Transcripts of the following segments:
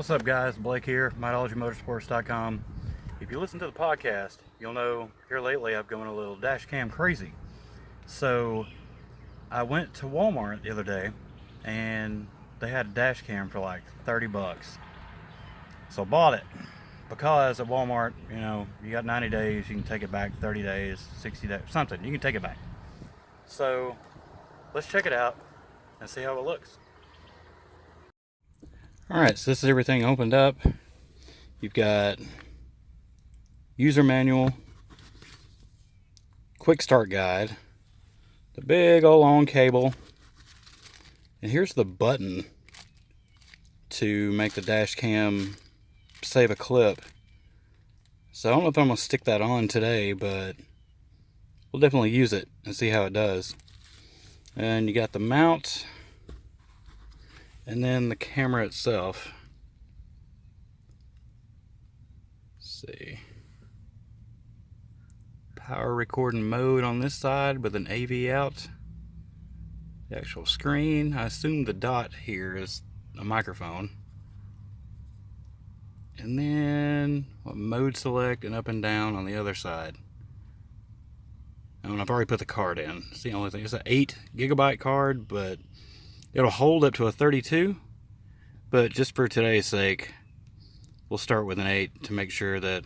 What's up, guys? Blake here, MyDologyMotorsports.com. If you listen to the podcast, you'll know here lately I've gone a little dash cam crazy. So I went to Walmart the other day and they had a dash cam for like 30 bucks. So I bought it because at Walmart, you got 90 days, you can take it back, 30 days, 60 days, something, you can take it back. So let's check it out and see how it looks. Alright, so this is everything opened up. You've got user manual, quick start guide, the big old long cable, and here's the button to make the dash cam save a clip. So I don't know if I'm going to stick that on today, but we'll definitely use it and see how it does. And you got the mount, and then the camera itself. Let's see. Power recording mode on this side with an AV out. The actual screen, I assume the dot here is a microphone. And then mode select and up and down on the other side. And I've already put the card in. It's the only thing. It's an 8 gigabyte card, but it'll hold up to a 32. But just for today's sake, we'll start with an 8 to make sure that,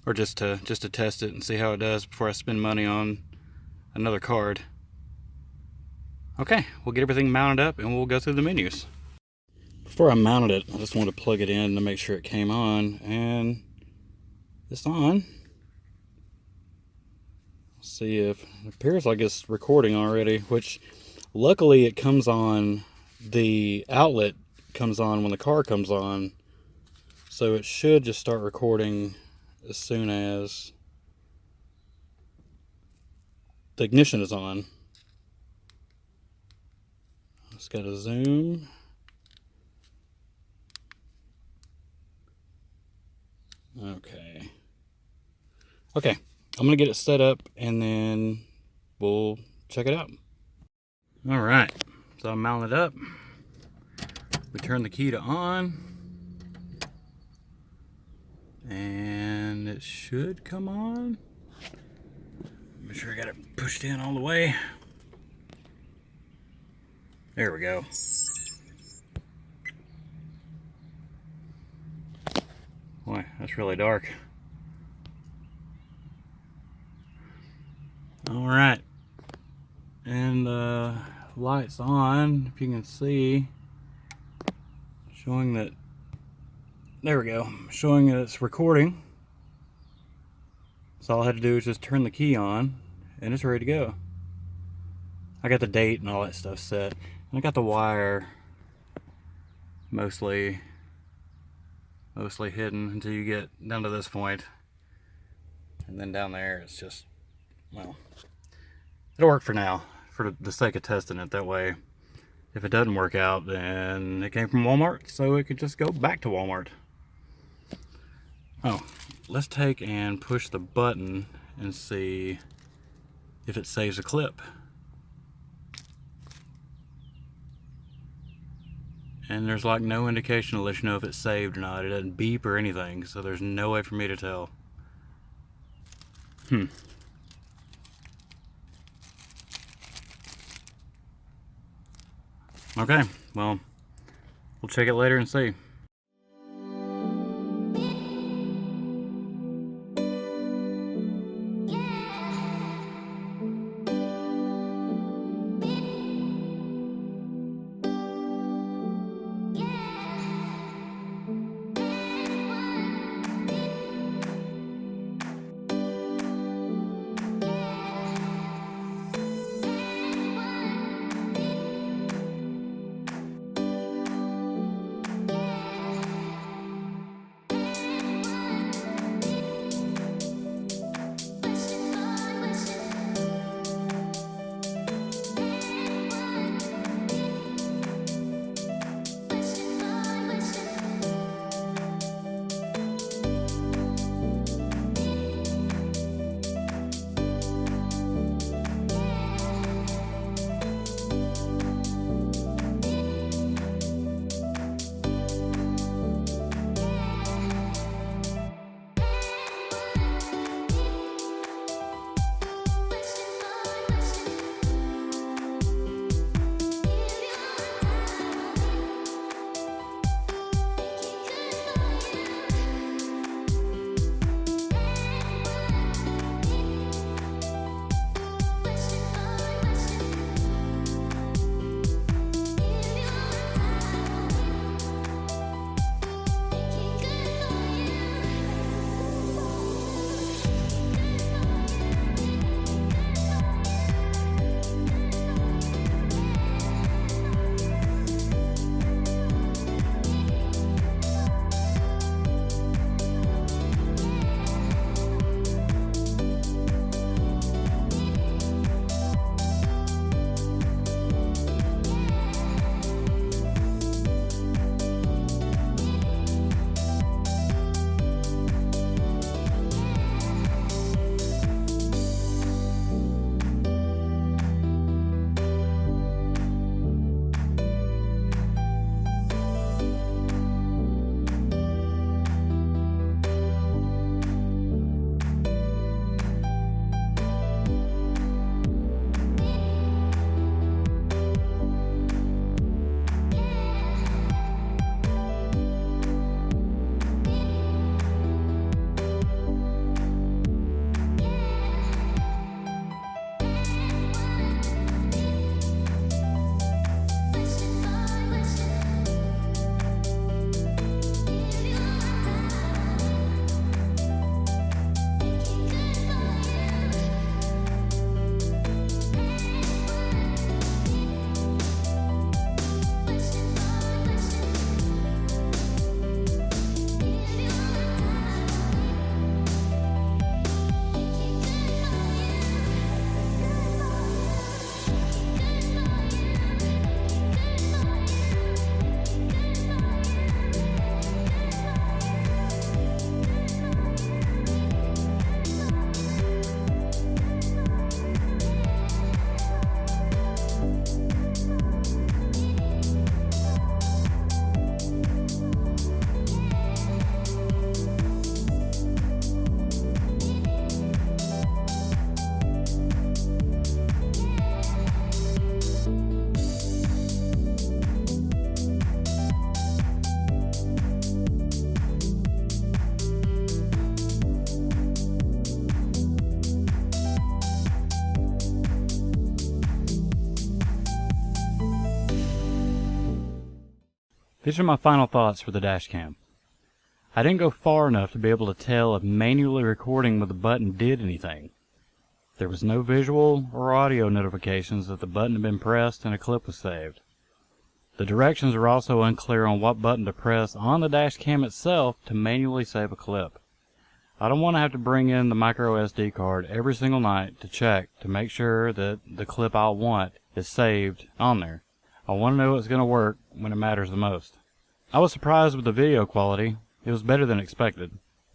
or just to test it and see how it does before I spend money on another card. Okay, we'll get everything mounted up and we'll go through the menus. Before I mounted it, I just wanted to plug it in to make sure it came on, and it's on. Let's see if it appears like it's recording already, which luckily it comes on, the outlet comes on when the car comes on, so it should just start recording as soon as the ignition is on. It's got a zoom. Okay, I'm gonna get it set up and then we'll check it out. All right, so I'm mounted up. We turn the key to on, and it should come on. Make sure I got it pushed in all the way. There we go. Boy, that's really dark. All right, and the light's on, if you can see, showing that, there we go, showing that it's recording. So all I had to do is just turn the key on and it's ready to go. I got the date and all that stuff set, and I got the wire mostly hidden until you get down to this point, and then down there it's just, well, it'll work for now for the sake of testing it. That way if it doesn't work out, then it came from Walmart, so it could just go back to Walmart. Oh, let's take and push the button and see if it saves a clip. And there's like no indication to let you know if it's saved or not. It doesn't beep or anything, so there's no way for me to tell. Okay, well, we'll check it later and see. These are my final thoughts for the dash cam. I didn't go far enough to be able to tell if manually recording with the button did anything. There was no visual or audio notifications that the button had been pressed and a clip was saved. The directions are also unclear on what button to press on the dash cam itself to manually save a clip. I don't want to have to bring in the micro SD card every single night to check to make sure that the clip I want is saved on there. I want to know it's going to work when it matters the most. I was surprised with the video quality. It was better than expected,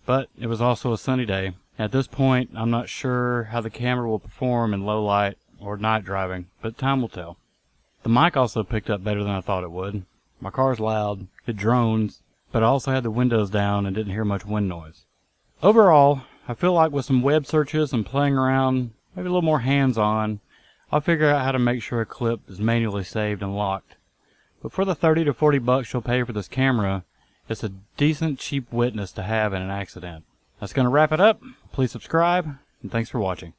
but it was also a sunny day. At this point, I'm not sure how the camera will perform in low light or night driving, but time will tell. The mic also picked up better than I thought it would. My car's loud, it drones, but I also had the windows down and didn't hear much wind noise. Overall, I feel like with some web searches and playing around, maybe a little more hands-on, I'll figure out how to make sure a clip is manually saved and locked. But for the $30 to $40 you'll pay for this camera, it's a decent cheap witness to have in an accident. That's going to wrap it up. Please subscribe, and thanks for watching.